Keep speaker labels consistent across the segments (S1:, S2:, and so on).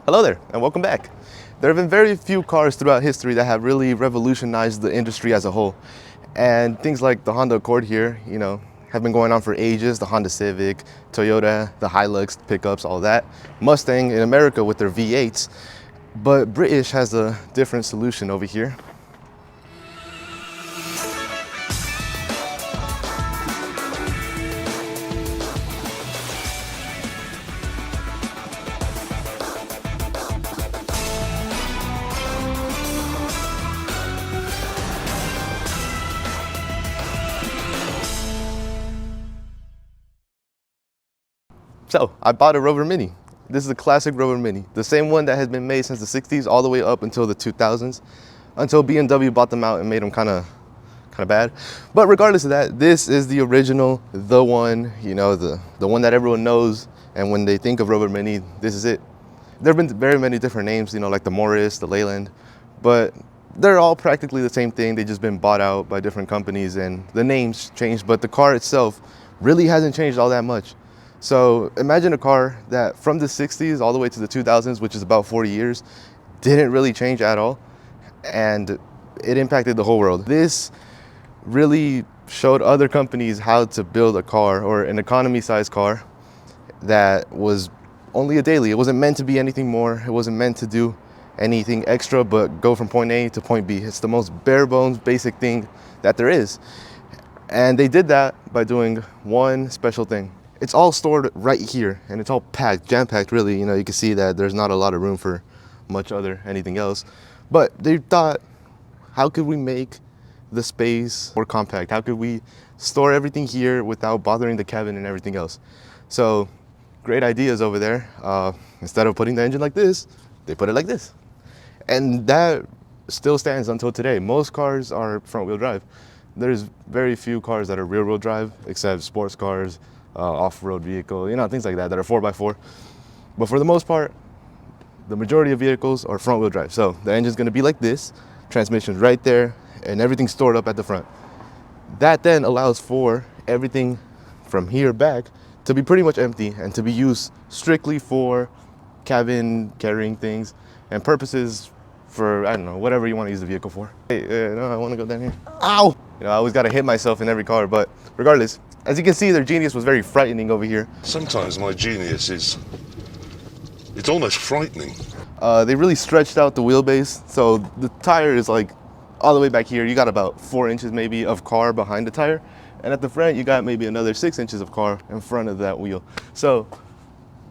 S1: Hello there, and welcome back. There have been very few cars throughout history that have really revolutionized the industry as a whole. And things like the Honda Accord here, have been going on for ages. The Honda Civic, Toyota, the Hilux pickups, all that. Mustang in America with their V8s. But British has a different solution over here. So I bought a Rover Mini. This is a classic Rover Mini, the same one that has been made since the 60s all the way up until the 2000s, until BMW bought them out and made them kind of bad. But regardless of that, this is the original, the one, the one that everyone knows. And when they think of Rover Mini, this is it. There have been very many different names, like the Morris, the Leyland, but they're all practically the same thing. They've just been bought out by different companies and the names changed, but the car itself really hasn't changed all that much. So imagine a car that from the 60s all the way to the 2000s, which is about 40 years, didn't really change at all. And it impacted the whole world. This really showed other companies how to build a car, or an economy-sized car that was only a daily. It wasn't meant to be anything more. It wasn't meant to do anything extra but go from point A to point B. It's the most bare bones basic thing that there is. And they did that by doing one special thing. It's all stored right here, and it's all packed, jam-packed really. You can see that there's not a lot of room for anything else. But they thought, how could we make the space more compact? How could we store everything here without bothering the cabin and everything else? So, great ideas over there. Instead of putting the engine like this, they put it like this. And that still stands until today. Most cars are front-wheel drive. There's very few cars that are rear-wheel drive, except sports cars, off-road vehicle, things like that are 4x4. But for the most part, the majority of vehicles are front-wheel drive. So the engine's going to be like this, transmission's right there, and everything's stored up at the front. That then allows for everything from here back to be pretty much empty and to be used strictly for cabin carrying things and purposes for, I don't know, whatever you want to use the vehicle for. Hey, no, I want to go down here. Ow! I always got to hit myself in every car, but regardless, as you can see, their Genius was very frightening over here.
S2: Sometimes my Genius it's almost frightening.
S1: They really stretched out the wheelbase, so the tire is like all the way back here. You got about 4 inches maybe of car behind the tire, and at the front you got maybe another 6 inches of car in front of that wheel. So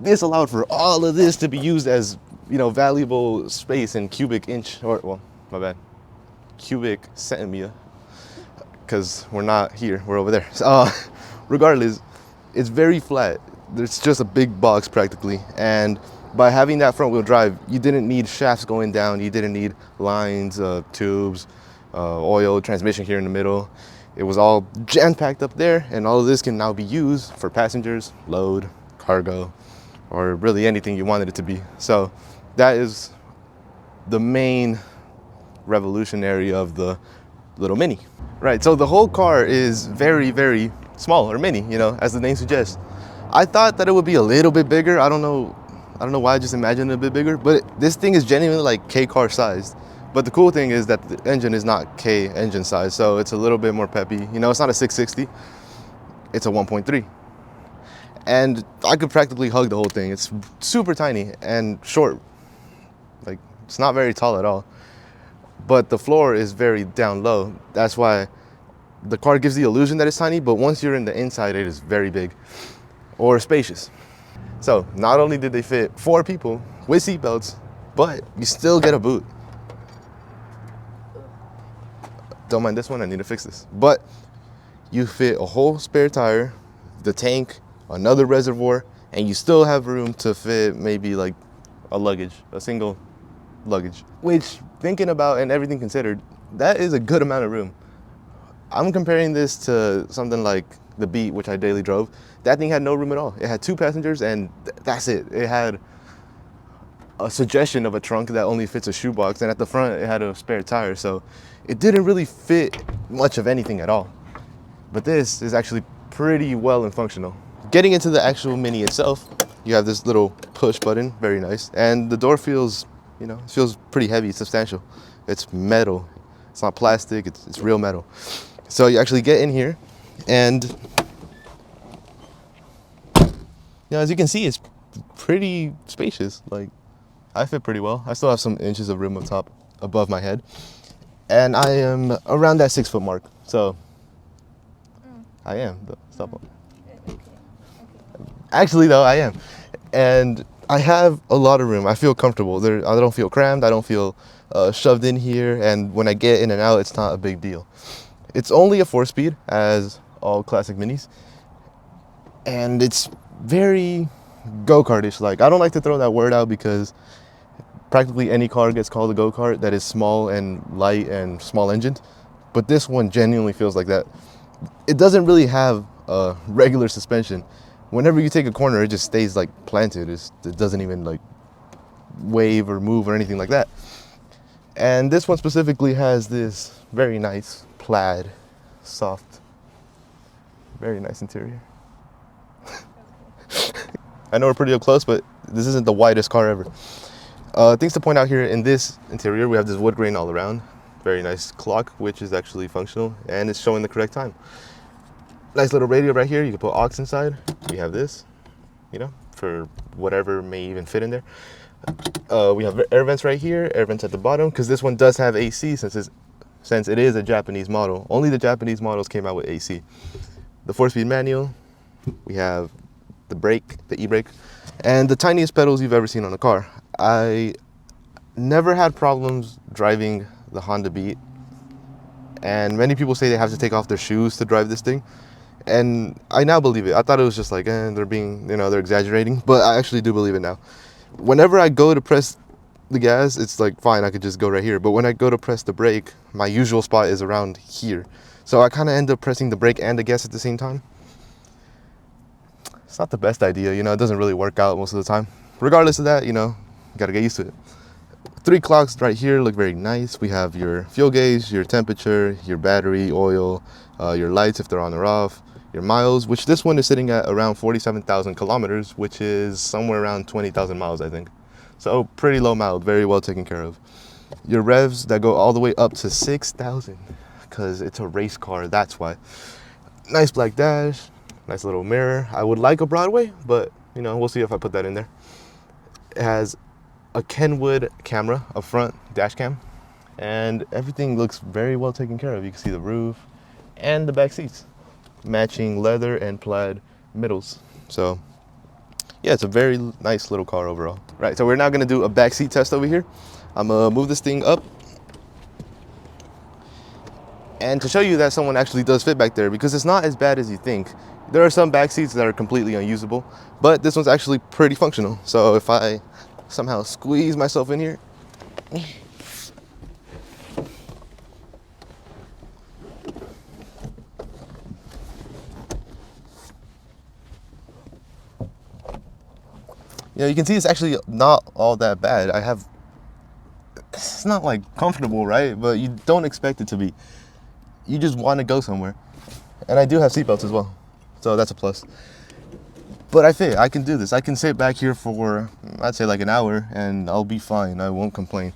S1: this allowed for all of this to be used as valuable space in cubic inch, or well, my bad, cubic centimeter, because we're not here, we're over there. Regardless, it's very flat. It's just a big box practically, and by having that front wheel drive, you didn't need shafts going down, you didn't need lines, tubes, oil, transmission here in the middle. It was all jam-packed up there, and all of this can now be used for passengers, load, cargo, or really anything you wanted it to be. So that is the main revolutionary of the little Mini. Right, so the whole car is very, very small, or mini, as the name suggests. I thought that it would be a little bit bigger. I don't know why I just imagined it a bit bigger, but this thing is genuinely like K car sized. But the cool thing is that the engine is not K engine size, so it's a little bit more peppy. It's not a 660, it's a 1.3. And I could practically hug the whole thing. It's super tiny and short. Like, it's not very tall at all. But the floor is very down low. That's why the car gives the illusion that it's tiny, but once you're in the inside, it is very big or spacious. So not only did they fit 4 people with seatbelts, but you still get a boot. Don't mind this one, I need to fix this. But you fit a whole spare tire, the tank, another reservoir, and you still have room to fit maybe like a single luggage. Which, thinking about and everything considered, that is a good amount of room. I'm comparing this to something like the Beat, which I daily drove. That thing had no room at all. It had 2 passengers and that's it. It had a suggestion of a trunk that only fits a shoebox, and at the front it had a spare tire, so it didn't really fit much of anything at all. But this is actually pretty well and functional. Getting into the actual Mini itself, You have this little push button, very nice. And the door feels, you know, it feels pretty heavy, substantial. It's metal. It's not plastic, it's real metal. So you actually get in here and, you know, as you can see, it's pretty spacious. Like, I fit pretty well. I still have some inches of room up top above my head. And I am around that 6 foot mark. So I am. Stop. Actually, though, I am. And I have a lot of room. I feel comfortable. I don't feel crammed. I don't feel shoved in here. And when I get in and out, it's not a big deal. It's only a 4-speed, as all classic minis. And it's very go-kartish. Like, I don't like to throw that word out because practically any car gets called a go-kart that is small and light and small engined. But this one genuinely feels like that. It doesn't really have a regular suspension. Whenever you take a corner, it just stays like planted. It doesn't even like wave or move or anything like that. And this one specifically has this very nice plaid, soft, very nice interior. I know we're pretty up close, but this isn't the widest car ever. Things to point out here in this interior, we have this wood grain all around. Very nice clock, which is actually functional and it's showing the correct time. Nice little radio right here. You can put aux inside. We have this, you know, for whatever may even fit in there. We have air vents right here, air vents at the bottom, because this one does have AC since it is a Japanese model. Only the Japanese models came out with AC. The 4-speed manual. We have the brake, the e-brake, and the tiniest pedals you've ever seen on a car. I never had problems driving the Honda Beat, and many people say they have to take off their shoes to drive this thing. And I now believe it. I thought it was just like, they're being, you know, they're exaggerating, but I actually do believe it now. Whenever I go to press the gas, it's like, fine, I could just go right here. But when I go to press the brake, my usual spot is around here. So I kind of end up pressing the brake and the gas at the same time. It's not the best idea, you know, it doesn't really work out most of the time. Regardless of that, you know, you gotta get used to it. 3 clocks right here look very nice. We have your fuel gauge, your temperature, your battery, oil, your lights if they're on or off, your miles, which this one is sitting at around 47,000 kilometers, which is somewhere around 20,000 miles, I think. So pretty low mileage, very well taken care of. Your revs that go all the way up to 6,000, because it's a race car, that's why. Nice black dash, nice little mirror. I would like a Broadway, but you know, we'll see if I put that in there. It has a Kenwood camera up front, dash cam, and everything looks very well taken care of. You can see the roof and the back seats, matching leather and plaid middles. So yeah, it's a very nice little car overall. Right, so we're now gonna do a back seat test over here. I'm gonna move this thing up and to show you that someone actually does fit back there, because it's not as bad as you think. There are some back seats that are completely unusable, but this one's actually pretty functional. So if I somehow squeeze myself in here, you know, you can see it's actually not all that bad. It's not like comfortable, right? But you don't expect it to be. You just want to go somewhere. And I do have seatbelts as well, so that's a plus. But I can do this. I can sit back here for, I'd say like an hour, and I'll be fine. I won't complain.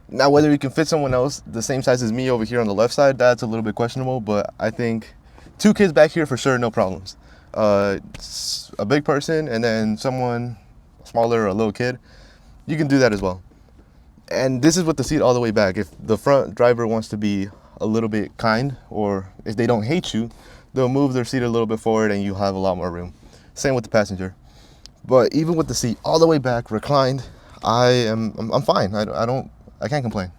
S1: Now, whether you can fit someone else the same size as me over here on the left side, that's a little bit questionable, but I think 2 kids back here for sure, no problems. A big person and then someone smaller or a little kid, you can do that as well. And this is with the seat all the way back. If the front driver wants to be a little bit kind, or if they don't hate you, they'll move their seat a little bit forward and you have a lot more room. Same with the passenger. But even with the seat all the way back, reclined, I'm fine. I can't complain.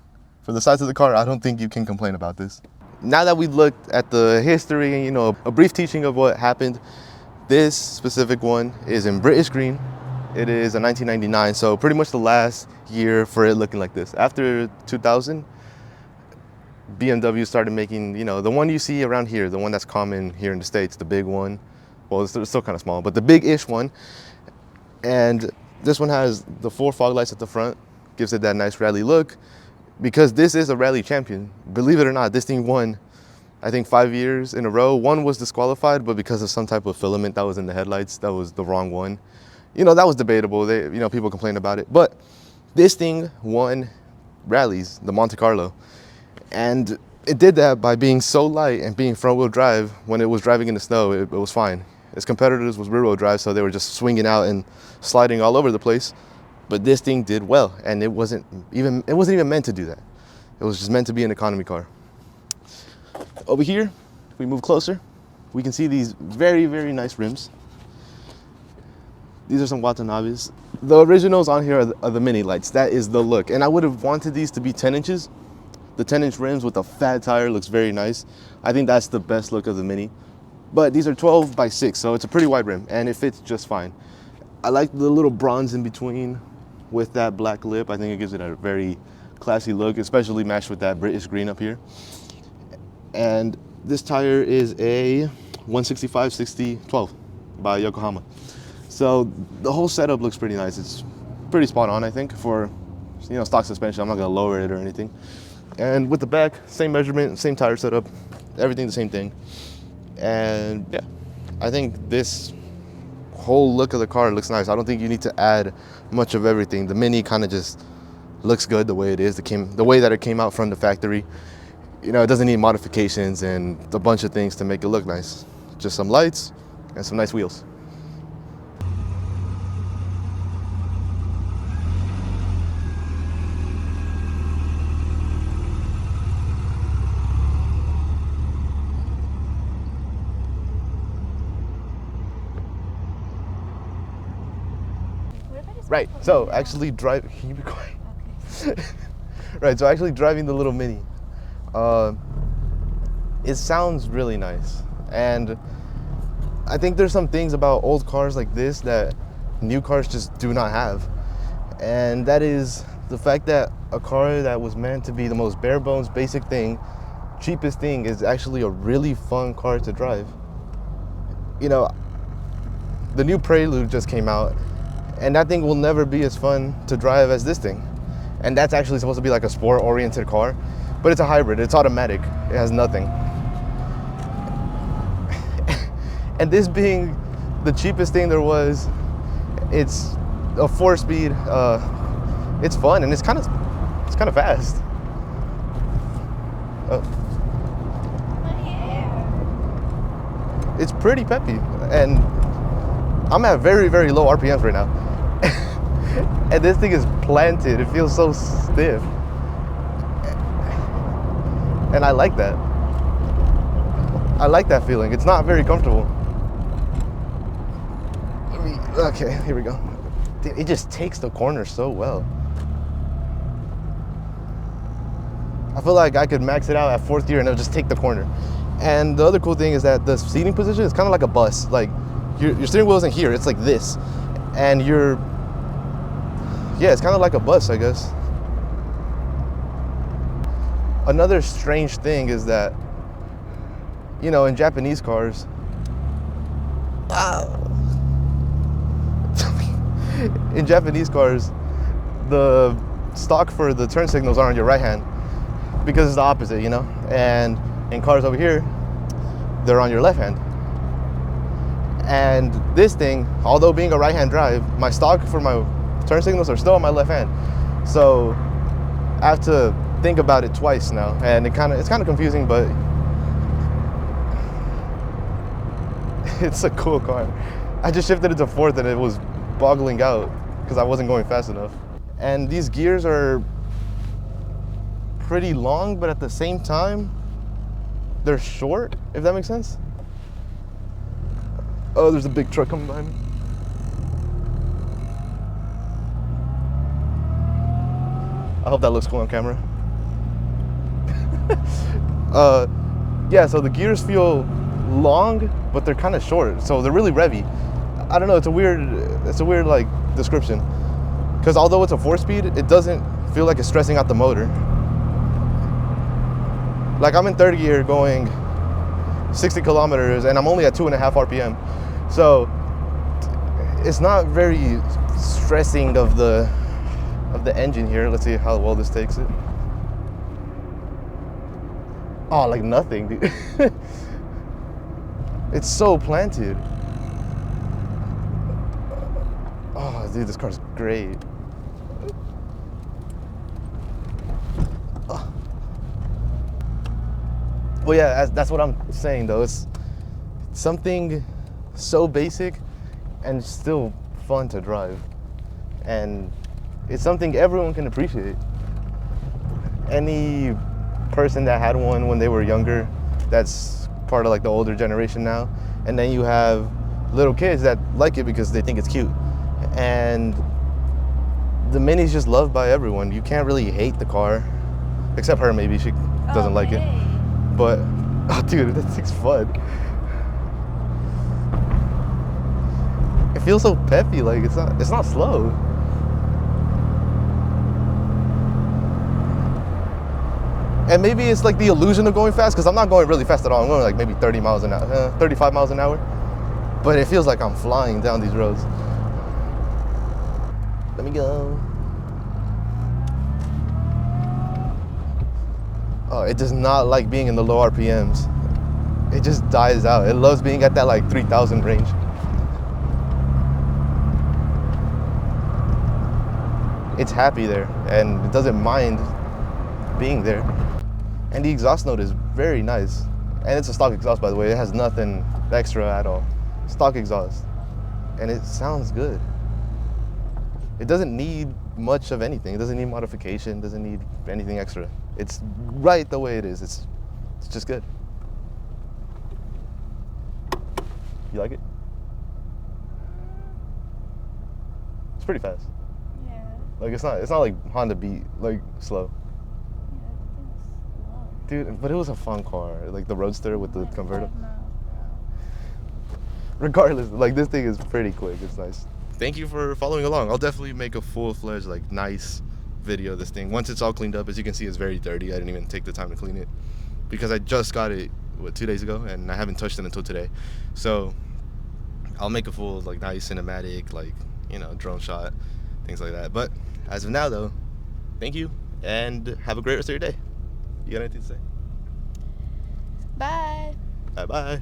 S1: For the size of the car, I don't think you can complain about this. Now that we looked at the history and, you know, a brief teaching of what happened, this specific one is in British green. It is a 1999, so pretty much the last year for it looking like this. After 2000, BMW started making, you know, the one you see around here, the one that's common here in the States, the big one. Well, it's still kind of small, but the big-ish one. And this one has the 4 fog lights at the front, gives it that nice rally look. Because this is a rally champion, believe it or not, this thing won, I think 5 years in a row. One was disqualified, but because of some type of filament that was in the headlights, that was the wrong one. You know, that was debatable. People complained about it. But this thing won rallies, the Monte Carlo. And it did that by being so light and being front-wheel drive. When it was driving in the snow, it was fine. Its competitors was rear-wheel drive, so they were just swinging out and sliding all over the place. But this thing did well, and it wasn't even meant to do that. It was just meant to be an economy car. Over here, if we move closer, we can see these very, very nice rims. These are some Watanabes. The originals on here are the mini lights. That is the look. And I would have wanted these to be 10 inches. The 10-inch rims with a fat tire looks very nice. I think that's the best look of the Mini. But these are 12 by 6, so it's a pretty wide rim, and it fits just fine. I like the little bronze in between with that black lip. I think it gives it a very classy look, especially matched with that British green up here. And this tire is a 165/60/12 by Yokohama. So the whole setup looks pretty nice. It's pretty spot on, I think, for stock suspension. I'm not gonna lower it or anything. And with the back, same measurement, same tire setup, everything the same thing. And yeah, I think this whole look of the car looks nice. I don't think you need to add much of everything. The Mini kind of just looks good the way it is. The way that it came out from the factory. It doesn't need modifications and a bunch of things to make it look nice. Just some lights and some nice wheels. Right, so actually can you be quiet? Okay. Right, so actually driving the little Mini, it sounds really nice. And I think there's some things about old cars like this that new cars just do not have. And that is the fact that a car that was meant to be the most bare bones basic thing, cheapest thing, is actually a really fun car to drive. The new Prelude just came out, and that thing will never be as fun to drive as this thing. And that's actually supposed to be like a sport-oriented car, but it's a hybrid, it's automatic, it has nothing. And this being the cheapest thing there was, it's a 4-speed, it's fun, and it's kind of fast. It's pretty peppy, and I'm at very, very low RPMs right now. And this thing is planted. It feels so stiff. And I like that. I like that feeling. It's not very comfortable. Okay, here we go. It just takes the corner so well. I feel like I could max it out at 4th gear and it'll just take the corner. And the other cool thing is that the seating position is kind of like a bus. Like your steering wheel isn't here, it's like this. And it's kind of like a bus, I guess. Another strange thing is that, in Japanese cars, the stock for the turn signals are on your right hand because it's the opposite, And in cars over here, they're on your left hand. And this thing, although being a right-hand drive, my stock for my turn signals are still on my left hand. So I have to think about it twice now, and it's kind of confusing, but it's a cool car. I just shifted it to 4th and it was boggling out because I wasn't going fast enough. And these gears are pretty long, but at the same time, they're short, if that makes sense. Oh, there's a big truck coming behind me. I hope that looks cool on camera. Yeah, so the gears feel long, but they're kind of short, so they're really revvy. I don't know, it's a weird like description. Because although it's a 4-speed, it doesn't feel like it's stressing out the motor. Like I'm in 3rd gear going 60 kilometers and I'm only at 2.5 RPM. So it's not very stressing of the engine here. Let's see how well this takes it. Oh, like nothing, dude. It's so planted. dude, this car's great. Well, yeah, that's what I'm saying though. It's something so basic and still fun to drive. And it's something everyone can appreciate. Any person that had one when they were younger, that's part of like the older generation now. And then you have little kids that like it because they think it's cute. And the Mini's just loved by everyone. You can't really hate the car, except her maybe, she doesn't like it. But, oh dude, that thing's fun. It feels so peppy, like it's not slow. And maybe it's like the illusion of going fast, because I'm not going really fast at all. I'm going like maybe 30 miles an hour, 35 miles an hour. But it feels like I'm flying down these roads. Let me go. Oh, it does not like being in the low RPMs. It just dies out. It loves being at that like 3,000 range. It's happy there, and it doesn't mind being there. And the exhaust note is very nice. And it's a stock exhaust, by the way. It has nothing extra at all. Stock exhaust. And it sounds good. It doesn't need much of anything. It doesn't need modification, doesn't need anything extra. It's right the way it is. It's just good. You like it? It's pretty fast.
S3: Yeah.
S1: Like it's not like Honda Beat, like slow.
S3: Yeah, it's slow.
S1: Dude, but it was a fun car. Like the Roadster with the
S3: Like
S1: convertible.
S3: 5 miles per hour.
S1: Regardless, like this thing is pretty quick. It's nice. Thank you for following along. I'll definitely make a full-fledged, like, nice video of this thing. Once it's all cleaned up, as you can see, it's very dirty. I didn't even take the time to clean it because I just got it, 2 days ago, and I haven't touched it until today. So I'll make a full, like, nice cinematic, like, you know, drone shot, things like that. But as of now, though, thank you, and have a great rest of your day. You got anything to say?
S3: Bye.
S1: Bye-bye.